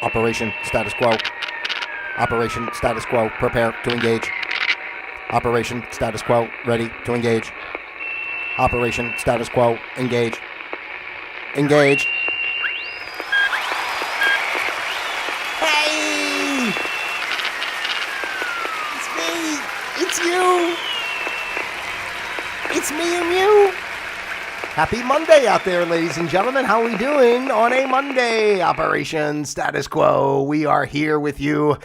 Operation status quo. Operation status quo. Prepare to engage. Operation status quo. Ready to engage. Operation status quo. Engage. Engage. Hey! It's me! It's you! It's me and you! Happy Monday out there, ladies and gentlemen. How are we doing on a Monday? Operation Status Quo. We are here with you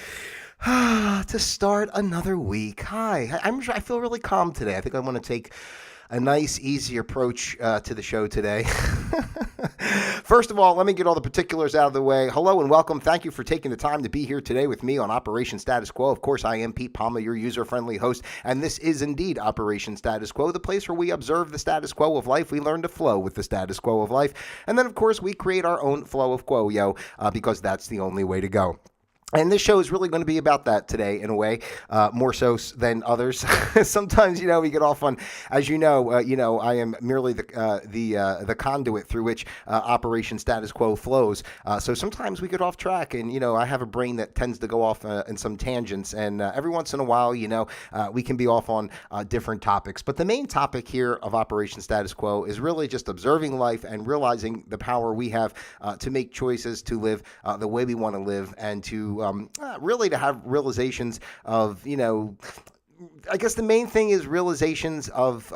to start another week. Hi. I feel really calm today. I think I want to take a nice, easy approach to the show today. First of all, let me get all the particulars out of the way. Hello and welcome. Thank you for taking the time to be here today with me on Operation Status Quo. Of course, I am Pete Palma, your user-friendly host, and this is indeed Operation Status Quo, the place where we observe the status quo of life. We learn to flow with the status quo of life, and then, of course, we create our own flow of quo, because that's the only way to go. And this show is really going to be about that today, in a way, more so than others. Sometimes, we get off on, as you know, I am merely the conduit through which Operation Status Quo flows. So sometimes we get off track, and I have a brain that tends to go off in some tangents. And every once in a while, we can be off on different topics. But the main topic here of Operation Status Quo is really just observing life and realizing the power we have to make choices to live the way we want to live, and to really to have realizations of, I guess the main thing is realizations of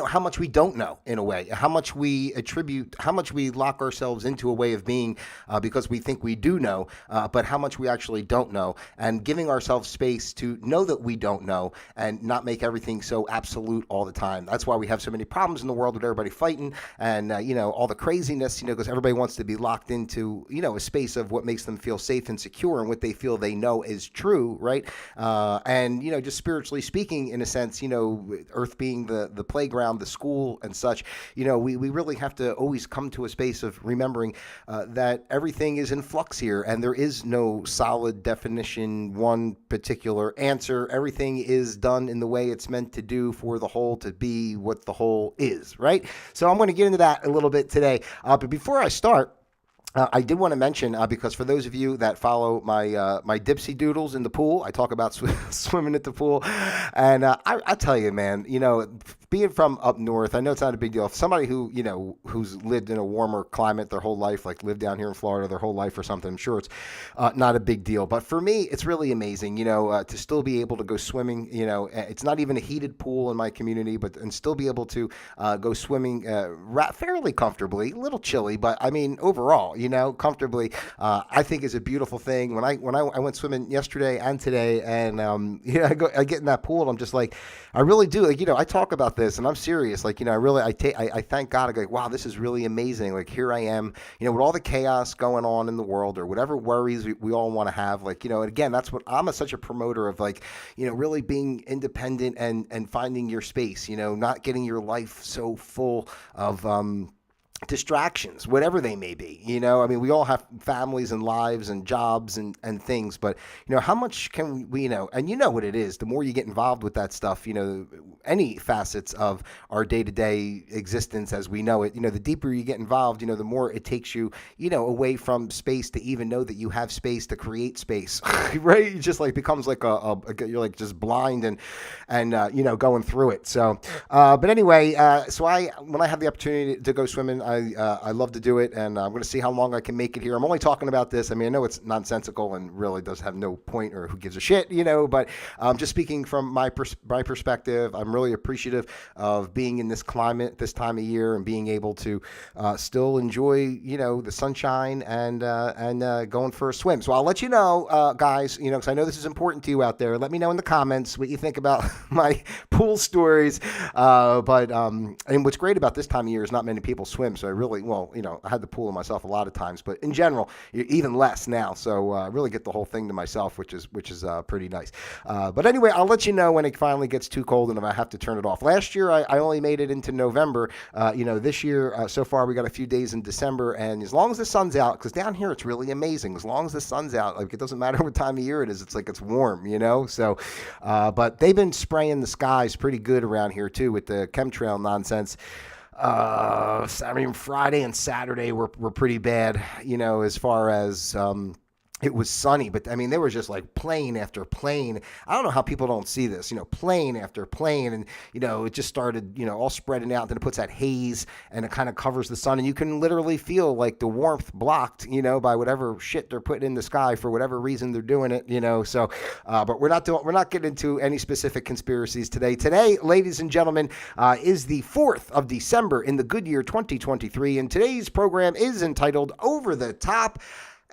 how much we don't know, in a way, how much we attribute, how much we lock ourselves into a way of being because we think we do know, but how much we actually don't know, and giving ourselves space to know that we don't know and not make everything so absolute all the time. That's why we have so many problems in the world with everybody fighting and, all the craziness, because everybody wants to be locked into, a space of what makes them feel safe and secure and what they feel they know is true, right? And, just spiritually speaking, in a sense, Earth being the playground, the school and such, we really have to always come to a space of remembering that everything is in flux here, and there is no solid definition, one particular answer. Everything is done in the way it's meant to do for the whole to be what the whole is, right? So I'm going to get into that a little bit today. But before I start, I did want to mention, because for those of you that follow my dipsy doodles in the pool, I talk about swimming at the pool, and I tell you, man, being from up north, I know it's not a big deal. If somebody who, who's lived in a warmer climate their whole life, like lived down here in Florida their whole life or something, I'm sure it's not a big deal. But for me, it's really amazing, to still be able to go swimming. It's not even a heated pool in my community, and still be able to go swimming fairly comfortably, a little chilly, but I mean, overall, comfortably, I think is a beautiful thing. When I went swimming yesterday and today, and I get in that pool, and I'm just like, I really do, I talk about this, and I'm serious, I thank God. I go, wow, this is really amazing. Like, here I am, with all the chaos going on in the world, or whatever worries we all want to have, and again, that's what I'm such a promoter of, really being independent and finding your space, not getting your life so full of distractions, whatever they may be. We all have families and lives and jobs and things, but how much can we, and what it is, the more you get involved with that stuff, any facets of our day-to-day existence as we know it, the deeper you get involved, the more it takes you, away from space to even know that you have space to create space, right? It just becomes you're just blind and going through it. So, but anyway, when I have the opportunity to go swimming, I love to do it, and I'm going to see how long I can make it here. I'm only talking about this. I know it's nonsensical and really does have no point, or who gives a shit, but just speaking from my perspective, I'm really appreciative of being in this climate this time of year and being able to still enjoy, the sunshine and going for a swim. So I'll let you know, guys, because I know this is important to you out there. Let me know in the comments what you think about my pool stories. And what's great about this time of year is not many people swim, so I really, I had the pool myself a lot of times, but in general, even less now. So I really get the whole thing to myself, which is pretty nice. But anyway, I'll let you know when it finally gets too cold and if I have to turn it off. Last year, I only made it into November. This year, so far, we got a few days in December, and as long as the sun's out, because down here it's really amazing. As long as the sun's out, it doesn't matter what time of year it is. It's it's warm, So, but they've been spraying the skies pretty good around here too with the chemtrail nonsense. Friday and Saturday were pretty bad, as far as it was sunny, but I mean, there was just like plane after plane. I don't know how people don't see this, plane after plane. And, it just started, all spreading out. Then it puts that haze and it kind of covers the sun. And you can literally feel like the warmth blocked, by whatever shit they're putting in the sky for whatever reason they're doing it, So, but we're not getting into any specific conspiracies today. Today, ladies and gentlemen, is the 4th of December in the good year 2023. And today's program is entitled Over the Top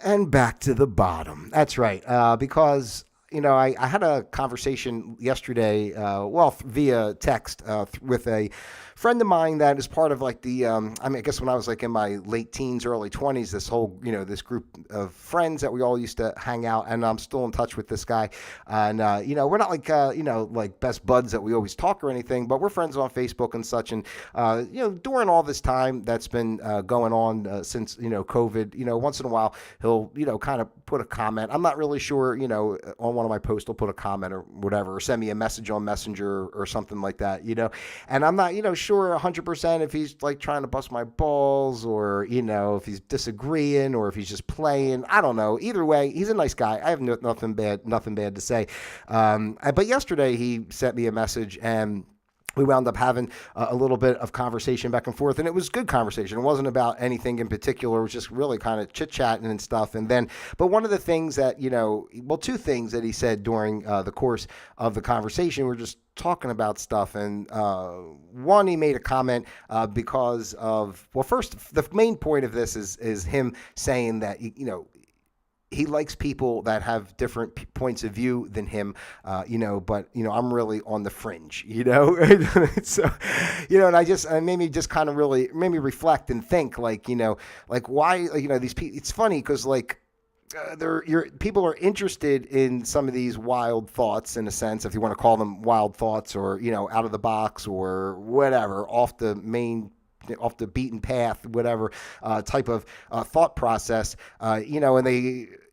and Back to the Bottom. That's right, because I had a conversation yesterday, via text with a friend of mine that is part of like the, I guess when I was like in my late teens, early 20s, this whole, this group of friends that we all used to hang out, and I'm still in touch with this guy. And, we're not like, like best buds that we always talk or anything, but we're friends on Facebook and such. And, during all this time that's been going on since, COVID, once in a while, he'll, kind of put a comment. I'm not really sure, on one of my posts, he'll put a comment or whatever, or send me a message on Messenger or something like that, and I'm not, sure 100% if he's like trying to bust my balls or, if he's disagreeing or if he's just playing. I don't know. Either way, he's a nice guy. I have nothing bad to say. But yesterday he sent me a message and we wound up having a little bit of conversation back and forth, and it was good conversation. It wasn't about anything in particular. It was just really kind of chit-chatting and stuff. And then, but one of the things that, two things that he said during the course of the conversation, we're just talking about stuff. And one, he made a comment because of, first, the main point of this is him saying that, he likes people that have different points of view than him, but, I'm really on the fringe, so, and I made me just kind of really made me reflect and think like, like why, these people, it's funny because like, people are interested in some of these wild thoughts, in a sense, if you want to call them wild thoughts or, out of the box or whatever, off the beaten path, whatever type of thought process,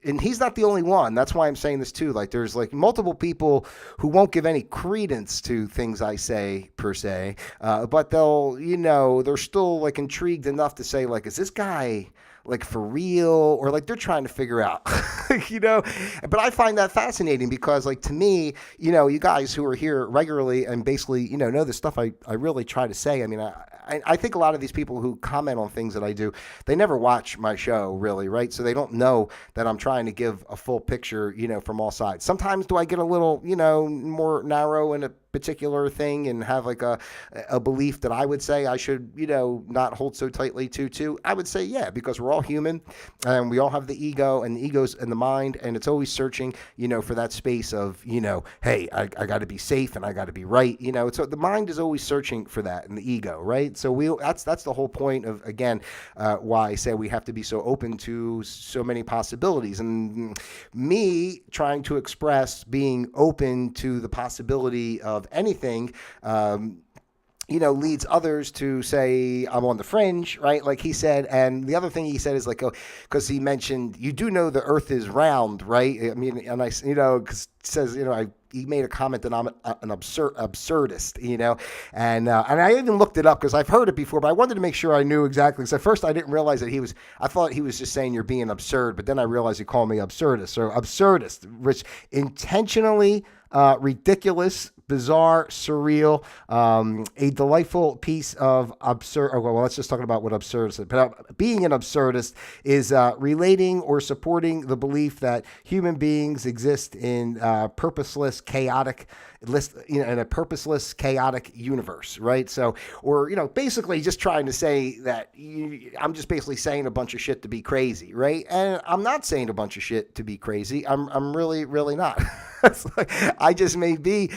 and he's not the only one. That's why I'm saying this too. Like there's like multiple people who won't give any credence to things I say per se, but they'll, they're still like intrigued enough to say like, is this guy like for real, or like they're trying to figure out, but I find that fascinating because like to me, you guys who are here regularly and basically, know the stuff I really try to say. I mean, I think a lot of these people who comment on things that I do, they never watch my show really, right? So they don't know that I'm trying to give a full picture, from all sides. Sometimes do I get a little, more narrow in a particular thing and have like a belief that I would say I should, not hold so tightly to? I would say, yeah, because we're all human and we all have the ego, and the ego's in the mind, and it's always searching, for that space of, hey, I got to be safe and I got to be right, so the mind is always searching for that, and the ego, right? So that's the whole point of, again, why I say we have to be so open to so many possibilities, and me trying to express being open to the possibility of anything, leads others to say I'm on the fringe, right? Like he said. And the other thing he said is like, because he mentioned, you do know the earth is round, right? I mean, and because it says, he made a comment that I'm an absurdist, and I even looked it up because I've heard it before, but I wanted to make sure I knew exactly. So at first I didn't realize that I thought he was just saying you're being absurd, but then I realized he called me absurdist. So absurdist, which intentionally ridiculous, bizarre, surreal, a delightful piece of absurd. Well, let's just talk about what absurdist is. But being an absurdist is relating or supporting the belief that human beings exist in purposeless, chaotic in a purposeless, chaotic universe, right? So, or, basically just trying to say that I'm just basically saying a bunch of shit to be crazy, right? And I'm not saying a bunch of shit to be crazy. I'm really, really not. I just may be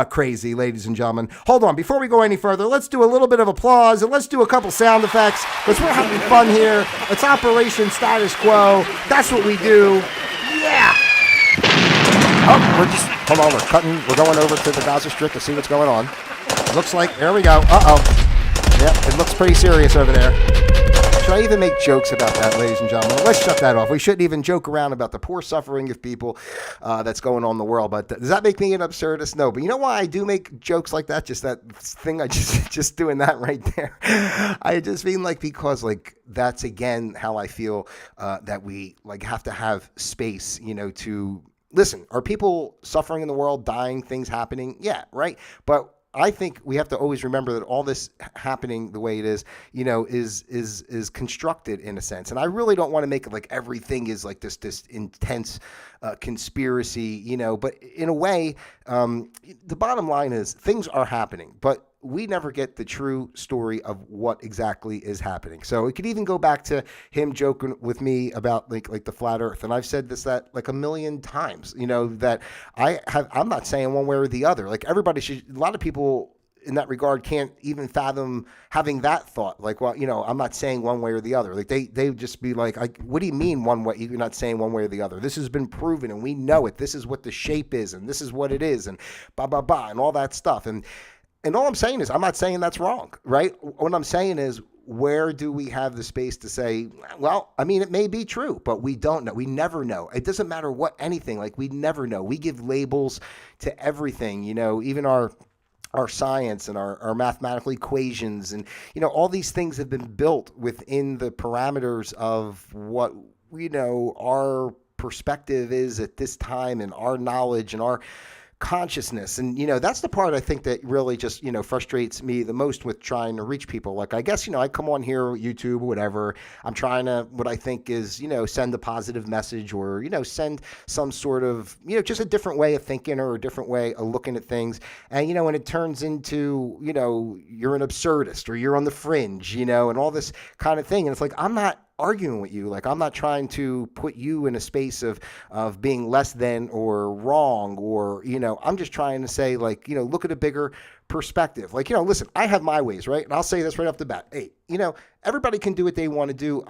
crazy, ladies and gentlemen. Hold on. Before we go any further, let's do a little bit of applause and let's do a couple sound effects because we're having fun here. It's Operation Status Quo. That's what we do. Yeah. Oh, hold on, we're going over to the Gaza Strip to see what's going on. Looks like, there we go. Uh-oh. Yep, it looks pretty serious over there. Should I even make jokes about that, ladies and gentlemen? Let's shut that off. We shouldn't even joke around about the poor suffering of people that's going on in the world. But does that make me an absurdist? No. But you know why I do make jokes like that? Just that thing I just doing that right there. I just mean like because like that's again how I feel that we like have to have space, to listen. Are people suffering in the world, dying, things happening? Yeah, right. But I think we have to always remember that all this happening the way it is, is constructed in a sense. And I really don't want to make it like everything is like this intense conspiracy, But in a way, the bottom line is things are happening, but we never get the true story of what exactly is happening. So it could even go back to him joking with me about like the flat earth. And I've said that like a million times, that I'm not saying one way or the other. Like everybody should, a lot of people in that regard can't even fathom having that thought. Like, well, I'm not saying one way or the other. Like they would just be like, what do you mean one way? You're not saying one way or the other. This has been proven and we know it. This is what the shape is and this is what it is and blah, blah, blah and all that stuff. And all I'm saying is, I'm not saying that's wrong, right? What I'm saying is, where do we have the space to say, well, I mean, it may be true, but we don't know. We never know. It doesn't matter what anything, like we never know. We give labels to everything, even our science and our mathematical equations and, all these things have been built within the parameters of what, our perspective is at this time and our knowledge and our consciousness. And, that's the part I think that really just, frustrates me the most with trying to reach people. Like, I guess, I come on here, YouTube, whatever. I'm trying to, what I think is, send a positive message or, send some sort of, just a different way of thinking or a different way of looking at things. And, when it turns into, you're an absurdist or you're on the fringe, and all this kind of thing. And it's like, I'm not arguing with you. Like, I'm not trying to put you in a space of being less than or wrong or, I'm just trying to say, like, look at a bigger perspective. Like, listen, I have my ways, right? And I'll say this right off the bat. Hey, everybody can do what they want to do.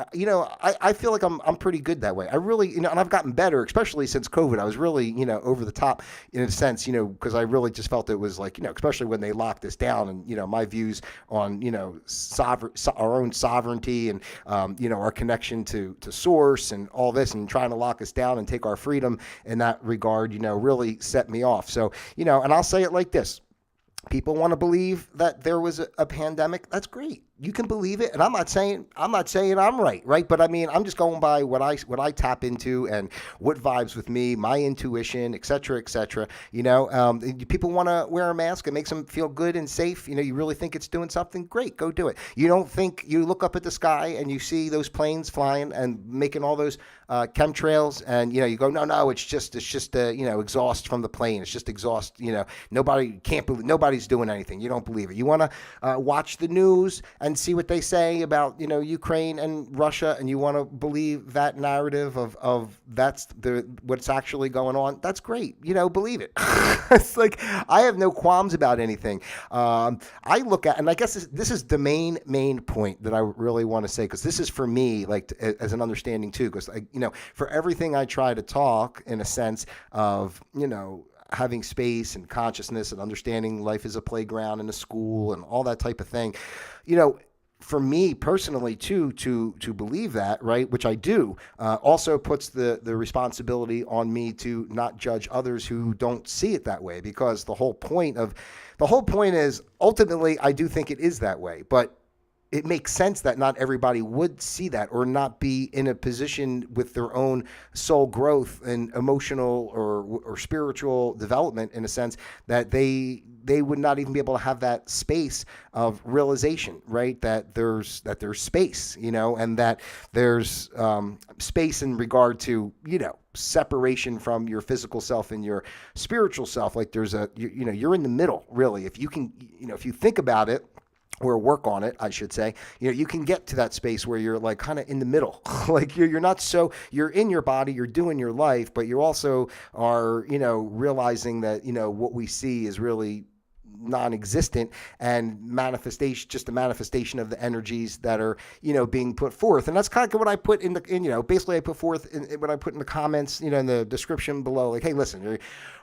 I feel like I'm pretty good that way. I really, and I've gotten better, especially since COVID. I was really, over the top in a sense, because I really just felt it was like, especially when they locked us down and, my views on, our own sovereignty and, our connection to source and all this and trying to lock us down and take our freedom in that regard, really set me off. So, and I'll say it like this. People want to believe that there was a pandemic. That's great. You can believe it, and I'm not saying I'm right? But I mean, I'm just going by what I tap into and what vibes with me, my intuition, et cetera, et cetera. People want to wear a mask. It makes them feel good and safe. You really think it's doing something? Great, go do it. You don't think you look up at the sky and you see those planes flying and making all those chemtrails, and you go, no, it's just exhaust from the plane. It's just exhaust. Nobody's doing anything. You don't believe it. You want to watch the news and see what they say about, Ukraine and Russia, and you want to believe that narrative of that's what's actually going on. That's great. Believe it. It's like, I have no qualms about anything. I look at, and I guess this is the main point that I really want to say, because this is for me, like, as an understanding too, because for everything I try to talk in a sense of, having space and consciousness and understanding life is a playground and a school and all that type of thing, for me personally too, to believe that, right, which I do, also puts the responsibility on me to not judge others who don't see it that way, because the whole point is ultimately I do think it is that way, but it makes sense that not everybody would see that or not be in a position with their own soul growth and emotional or spiritual development, in a sense that they would not even be able to have that space of realization, right? That there's space, and that there's space in regard to, separation from your physical self and your spiritual self. Like there's you're in the middle, really. If you can, if you think about it, or work on it, I should say, you can get to that space where you're like kind of in the middle. Like you're not so, you're in your body, you're doing your life, but you also are, realizing that, what we see is really non-existent and manifestation, just a manifestation of the energies that are, being put forth. And that's kind of what I put basically I put forth what I put in the comments, in the description below, like, hey, listen,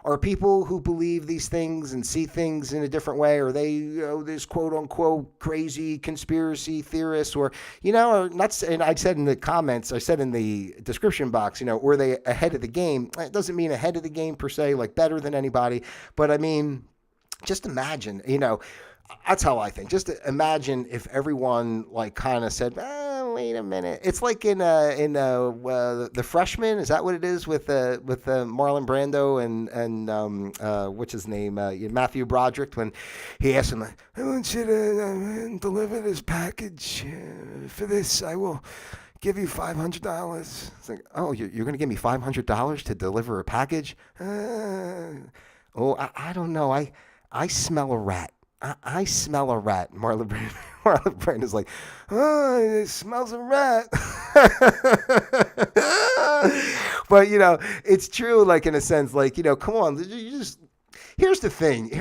are people who believe these things and see things in a different way, are they, this quote unquote crazy conspiracy theorists, or, or not? And I said in the comments, I said in the description box, were they ahead of the game? It doesn't mean ahead of the game per se, like better than anybody, but I mean, just imagine, that's how I think. Just imagine if everyone like kind of said, wait a minute. It's like in The Freshman. Is that what it is with Marlon Brando and what's his name, Matthew Broderick, when he asked him, I want you to deliver this package. For this, I will give you $500. It's like, oh, you're going to give me $500 to deliver a package? I don't know. I smell a rat. I smell a rat. Marlon Brando's like, oh, it smells a rat. But, it's true, like, in a sense, like, come on. Here's the thing.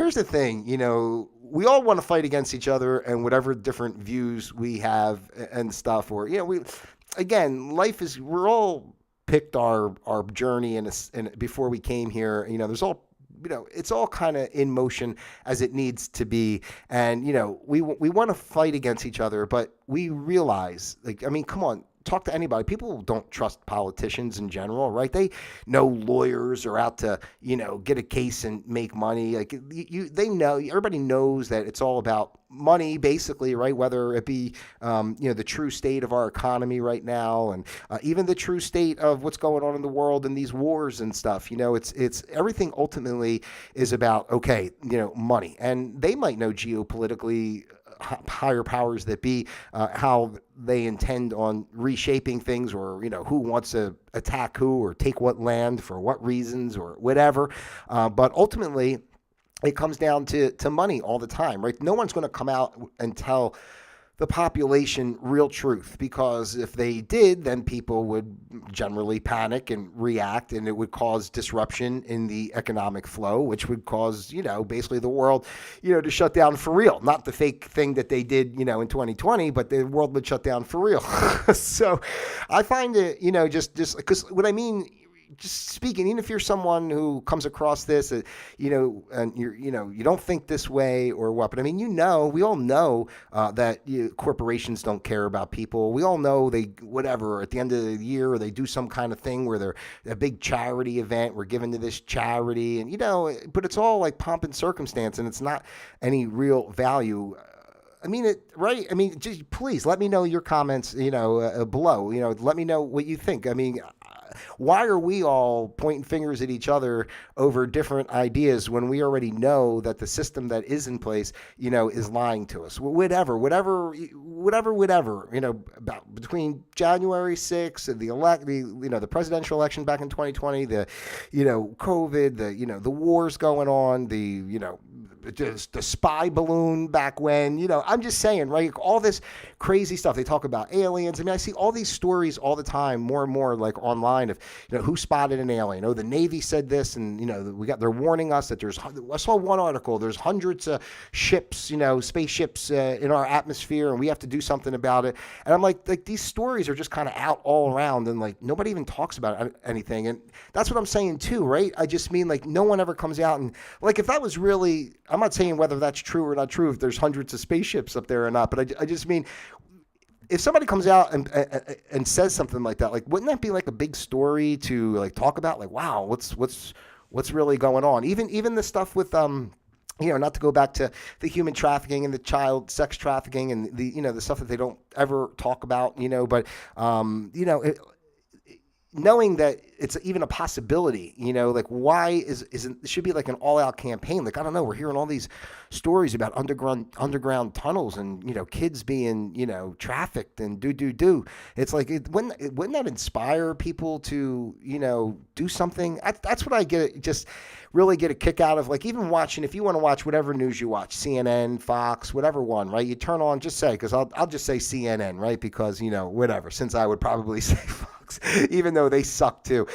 We all want to fight against each other and whatever different views we have and stuff. Or, we're all picked our journey and before we came here. There's all, it's all kind of in motion as it needs to be. And, we want to fight against each other, but we realize, like, I mean, come on, talk to anybody. People don't trust politicians in general, right? They know lawyers are out to, get a case and make money. Like they know, everybody knows that it's all about money, basically, right? Whether it be, the true state of our economy right now, and even the true state of what's going on in the world and these wars and stuff. It's everything ultimately is about, okay, money. And they might know geopolitically, higher powers that be, how they intend on reshaping things, or who wants to attack who or take what land for what reasons or whatever. But ultimately, it comes down to money all the time, right? No one's going to come out and tell the population real truth, because if they did, then people would generally panic and react, and it would cause disruption in the economic flow, which would cause, basically the world, to shut down for real. Not the fake thing that they did, in 2020, but the world would shut down for real. So I find it, just because what I mean, just speaking, even if you're someone who comes across this, and you're, you don't think this way or what, but I mean, we all know that corporations don't care about people. We all know whatever, at the end of the year, they do some kind of thing where they're a big charity event, we're giving to this charity, and, but it's all like pomp and circumstance, and it's not any real value. I mean, right? I mean, just please let me know your comments, below. Let me know what you think. I mean, why are we all pointing fingers at each other over different ideas when we already know that the system that is in place, is lying to us? Whatever, about between January 6th and the presidential election back in 2020, the, COVID, the wars going on, the spy balloon back when, I'm just saying, right? All this crazy stuff. They talk about aliens. I mean, I see all these stories all the time, more and more, like online, of, who spotted an alien. The Navy said this, and, they're warning us that I saw one article, there's hundreds of ships, spaceships in our atmosphere, and we have to do something about it. And I'm like these stories are just kind of out all around, and like nobody even talks about anything. And that's what I'm saying too, right? I just mean, like, no one ever comes out and, like, if that was really, I'm not saying whether that's true or not true, if there's hundreds of spaceships up there or not, but I just mean, if somebody comes out and says something like that, like, wouldn't that be like a big story to like talk about? Like, wow, what's really going on? Even the stuff with not to go back to the human trafficking and the child sex trafficking and the stuff that they don't ever talk about, but knowing that it's even a possibility, like, why isn't it should be like an all-out campaign? Like, I don't know, we're hearing all these stories about underground tunnels and, kids being, trafficked and do. It's like, wouldn't that inspire people to, do something? That's what I really get a kick out of, like, even watching, if you want to watch whatever news you watch, CNN, Fox, whatever one, right? You turn on, just say, because I'll just say CNN, right? Because, whatever, since I would probably say Fox. sucks, even though they suck too.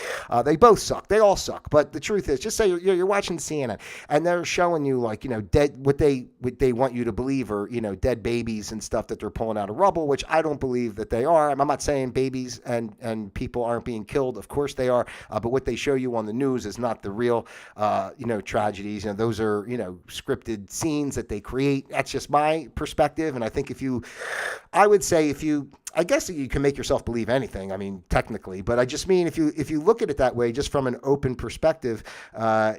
They both suck. They all suck. But the truth is, just say you're watching CNN and they're showing you like, dead, what they want you to believe are, dead babies and stuff that they're pulling out of rubble, which I don't believe that they are. I'm not saying babies and people aren't being killed. Of course they are. But what they show you on the news is not the real, tragedies. Those are, scripted scenes that they create. That's just my perspective. And I think I would say I guess you can make yourself believe anything. I mean, technically, but I just mean if you look at it that way, just from an open perspective,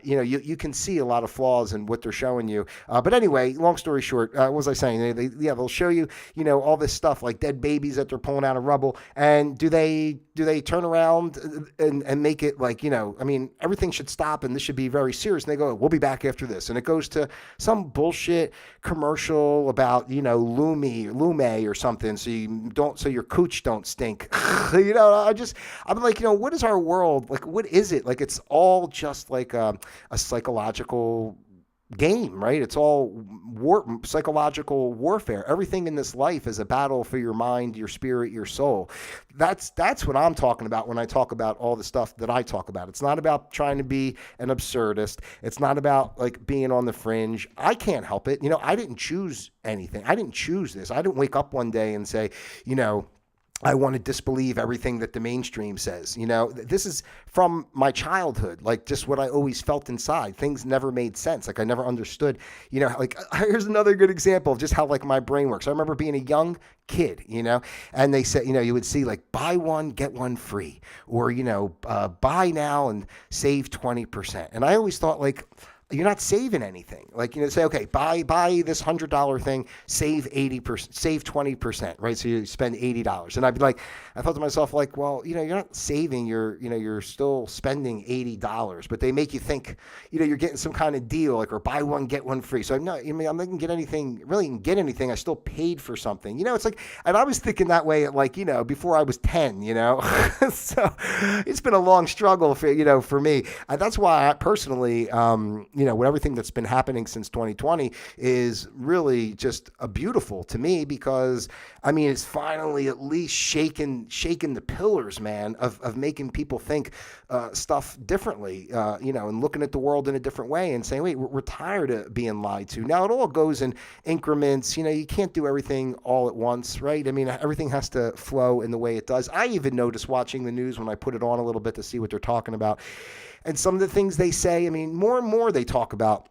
you can see a lot of flaws in what they're showing you. But anyway, long story short, what was I saying? They'll show you, all this stuff like dead babies that they're pulling out of rubble, and do they turn around and make it like, I mean, everything should stop and this should be very serious. And they go, we'll be back after this, and it goes to some bullshit commercial about Lume or something, so your cooch don't stink. I'm like, what is our world like? What is it like? It's all just like a psychological game, right? It's all psychological warfare. Everything in this life is a battle for your mind, your spirit, your soul. That's what I'm talking about when I talk about all the stuff that I talk about. It's not about trying to be an absurdist. It's not about like being on the fringe. I can't help it. I didn't choose anything. I didn't choose this. I didn't wake up one day and say, I want to disbelieve everything that the mainstream says. This is from my childhood, like just what I always felt inside. Things never made sense. Like I never understood, like here's another good example of just how like my brain works. I remember being a young kid, and they said, you would see like buy one, get one free, or, buy now and save 20%. And I always thought like, you're not saving anything. Like, say, okay, buy this $100 thing, save 80%, save 20%, right? So you spend $80. And I'd be like, I thought to myself, like, well, you're not saving, you're still spending $80, but they make you think, you're getting some kind of deal, like, or buy one, get one free. So I'm not going to get anything, I still paid for something, it's like, and I was thinking that way at like, before I was 10, so it's been a long struggle for me. That's why I personally, with everything that's been happening since 2020 is really just a beautiful to me, because I mean, it's finally at least shaken the pillars, man, of making people think stuff differently, and looking at the world in a different way and saying, wait, we're tired of being lied to. Now it all goes in increments. You can't do everything all at once, right? I mean, everything has to flow in the way it does. I even notice watching the news when I put it on a little bit to see what they're talking about. And some of the things they say, I mean, more and more they talk about,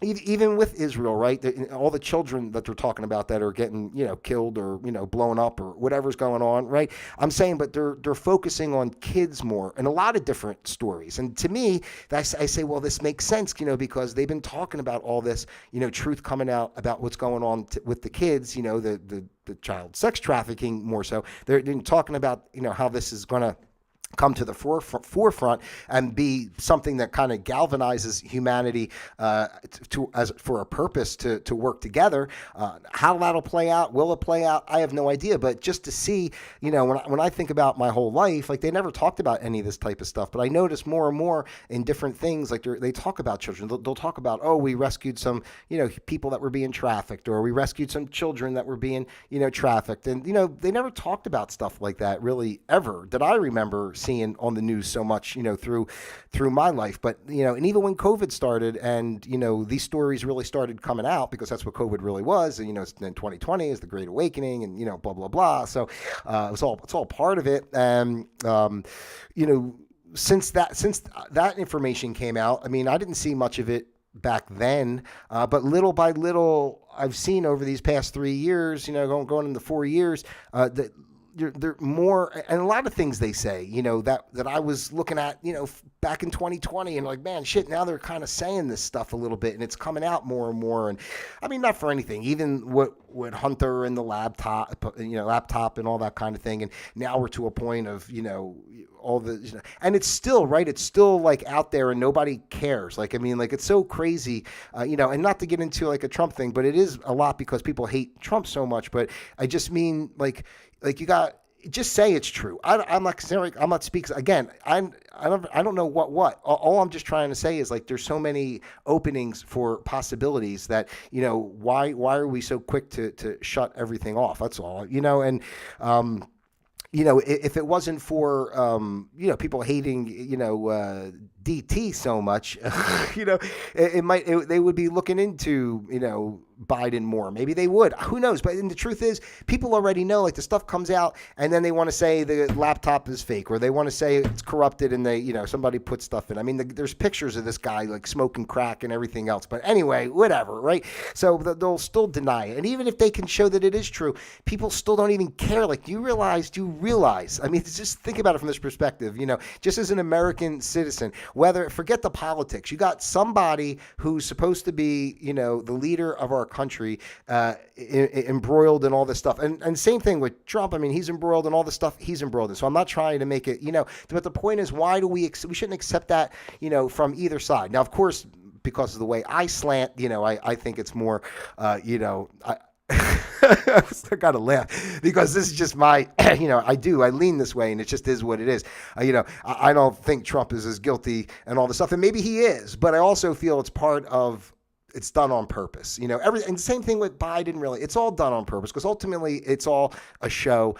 even with Israel, right? All the children that they're talking about that are getting, killed or, blown up or whatever's going on, right? I'm saying, but they're focusing on kids more and a lot of different stories. And to me, I say, well, this makes sense, because they've been talking about all this, truth coming out about what's going on with the kids, the child sex trafficking more so. They're talking about, how this is going to come to the forefront and be something that kind of galvanizes humanity for a purpose to work together. How that'll play out, will it play out? I have no idea. But just to see, when I think about my whole life, like they never talked about any of this type of stuff. But I notice more and more in different things, like they talk about children. They'll talk about, oh, we rescued some, people that were being trafficked, or we rescued some children that were being, trafficked. And, they never talked about stuff like that really ever that I remember seeing on the news so much, through my life. But, and even when COVID started and, these stories really started coming out, because that's what COVID really was, and, then 2020 is the Great Awakening and, blah, blah, blah. So it's all part of it. And, since that information came out, I mean, I didn't see much of it back then, but little by little, I've seen over these past 3 years, going into 4 years, that they're more, and a lot of things they say, that I was looking at, back in 2020, and like, man, shit, now they're kind of saying this stuff a little bit, and it's coming out more and more. And I mean, not for anything, even what Hunter and the laptop and all that kind of thing. And now we're to a point of, all the, and it's still, right, it's still like out there and nobody cares. Like, I mean, like, it's so crazy, and not to get into like a Trump thing, but it is a lot because people hate Trump so much. But I just mean, like you got, just say it's true. I'm not speaking again. I don't know what. All I'm just trying to say is, like, there's so many openings for possibilities that, why are we so quick to shut everything off? That's all, and if it wasn't for, people hating, DT so much, they would be looking into, Biden more. Maybe they would. Who knows? But the truth is, people already know, like the stuff comes out and then they want to say the laptop is fake, or they want to say it's corrupted and they, somebody put stuff in. I mean, there's pictures of this guy like smoking crack and everything else. But anyway, whatever, right? So they'll still deny it. And even if they can show that it is true, people still don't even care. Like, do you realize? I mean, just think about it from this perspective, just as an American citizen, forget the politics, you got somebody who's supposed to be, the leader of our country, embroiled in all this stuff. And same thing with Trump. I mean, he's embroiled in all the stuff he's embroiled in. So I'm not trying to make it, but the point is, why do we shouldn't accept that, from either side. Now, of course, because of the way I slant, I think it's more, I gotta laugh because this is just my, I lean this way, and it just is what it is. I don't think Trump is as guilty and all this stuff, and maybe he is, but I also feel it's done on purpose, and same thing with Biden, really, it's all done on purpose because ultimately it's all a show,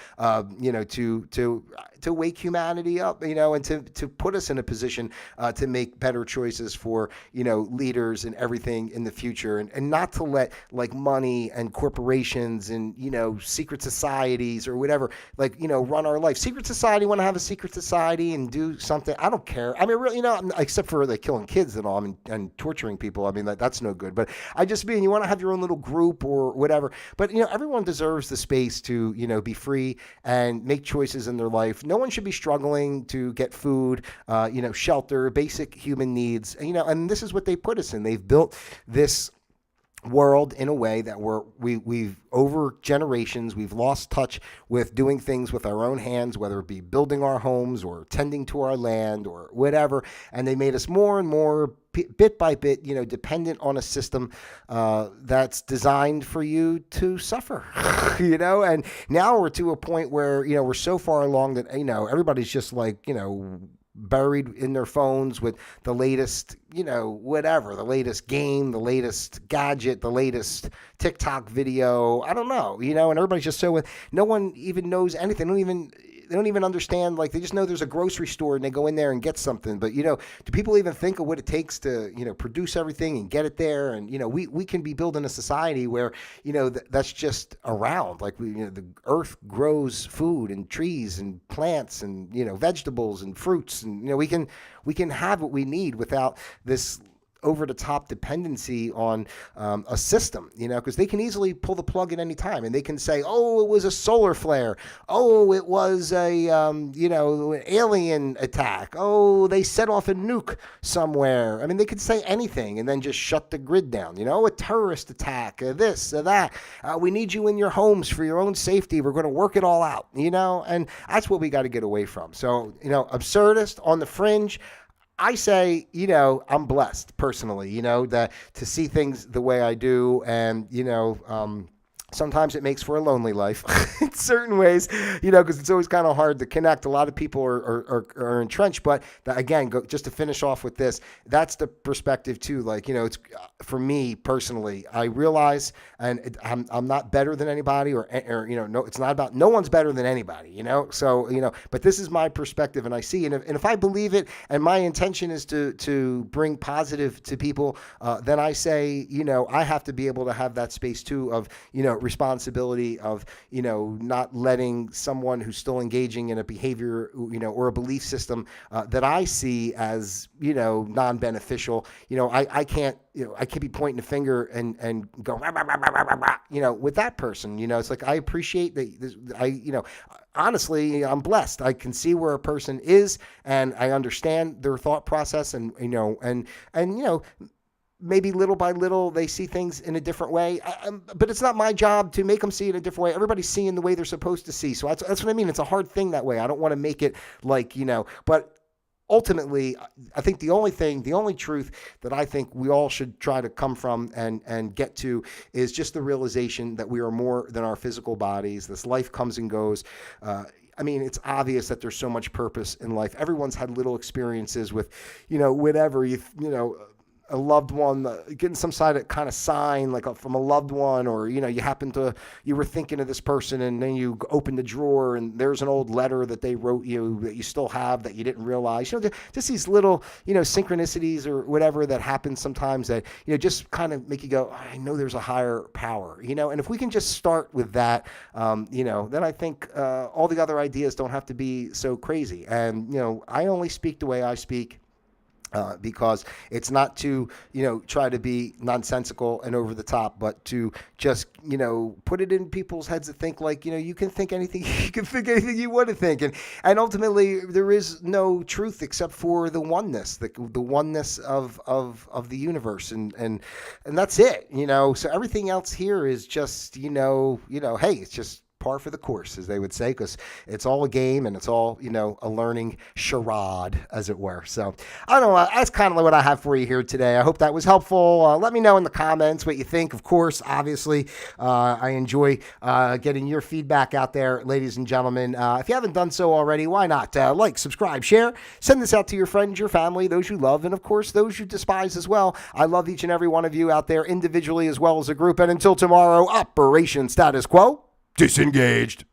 to wake humanity up, and to put us in a position to make better choices for, leaders and everything in the future, and not to let like money and corporations and, secret societies or whatever, run our life. Secret society want to have a secret society and do something. I don't care. I mean, really, except for like killing kids and all and torturing people. I mean, that's no good. But I just mean, you want to have your own little group or whatever. But, everyone deserves the space to, be free and make choices in their life. No one should be struggling to get food, shelter, basic human needs. And this is what they put us in. They've built this world in a way that we've over generations, we've lost touch with doing things with our own hands, whether it be building our homes or tending to our land or whatever. And they made us more and more bit by bit, dependent on a system that's designed for you to suffer, and now we're to a point where, we're so far along that, everybody's just like, buried in their phones with the latest, whatever, the latest game, the latest gadget, the latest TikTok video. I don't know, and everybody's just no one even knows anything. They don't even understand, like, they just know there's a grocery store and they go in there and get something. But, do people even think of what it takes to, produce everything and get it there? And, we can be building a society where, that's just around. Like, the earth grows food and trees and plants and, vegetables and fruits. And, we can have what we need without this over-the-top dependency on a system, because they can easily pull the plug at any time, and they can say, oh, it was a solar flare, oh, it was a an alien attack, oh, they set off a nuke somewhere. I mean, they could say anything and then just shut the grid down, a terrorist attack, this, that. We need you in your homes for your own safety. We're going to work it all out, and that's what we got to get away from. So, absurdist on the fringe. I say, I'm blessed personally, that to see things the way I do, and, sometimes it makes for a lonely life in certain ways, because it's always kind of hard to connect. A lot of people are entrenched, but again, just to finish off with this, that's the perspective too. Like, it's for me personally, I realize, and I'm not better than anybody or no, it's not about, no one's better than anybody, so, but this is my perspective and I see, and if I believe it and my intention is to bring positive to people, then I say, I have to be able to have that space too of, responsibility of, not letting someone who's still engaging in a behavior, or a belief system that I see as, non-beneficial. I can't be pointing a finger and go, rah, rah, rah, rah, rah, rah, with that person. It's like, I appreciate that. Honestly, I'm blessed. I can see where a person is, and I understand their thought process, and maybe little by little they see things in a different way, but it's not my job to make them see it a different way. Everybody's seeing the way they're supposed to see. So that's what I mean. It's a hard thing that way. I don't want to make it like, but ultimately, I think the only truth that I think we all should try to come from and get to is just the realization that we are more than our physical bodies. This life comes and goes. I mean, it's obvious that there's so much purpose in life. Everyone's had little experiences with, whatever, a loved one, getting some kind of sign from a loved one, or you were thinking of this person, and then you open the drawer and there's an old letter that they wrote you that you still have that you didn't realize. Just these little synchronicities or whatever that happen sometimes that just kind of make you go, I know there's a higher power, and if we can just start with that, then I think all the other ideas don't have to be so crazy. And I only speak the way I speak. Because it's not to, try to be nonsensical and over the top, but to just, put it in people's heads to think you can think anything, you can think anything you want to think. And ultimately there is no truth except for the oneness, the oneness of the universe. And that's it, so everything else here is just, hey, it's just par for the course, as they would say, because it's all a game and it's all, a learning charade, as it were. So I don't know. That's kind of what I have for you here today. I hope that was helpful. Let me know in the comments what you think. Of course, obviously, I enjoy getting your feedback out there, ladies and gentlemen. If you haven't done so already, why not like, subscribe, share, send this out to your friends, your family, those you love, and of course, those you despise as well. I love each and every one of you out there individually as well as a group. And until tomorrow, Operation Status Quo disengaged.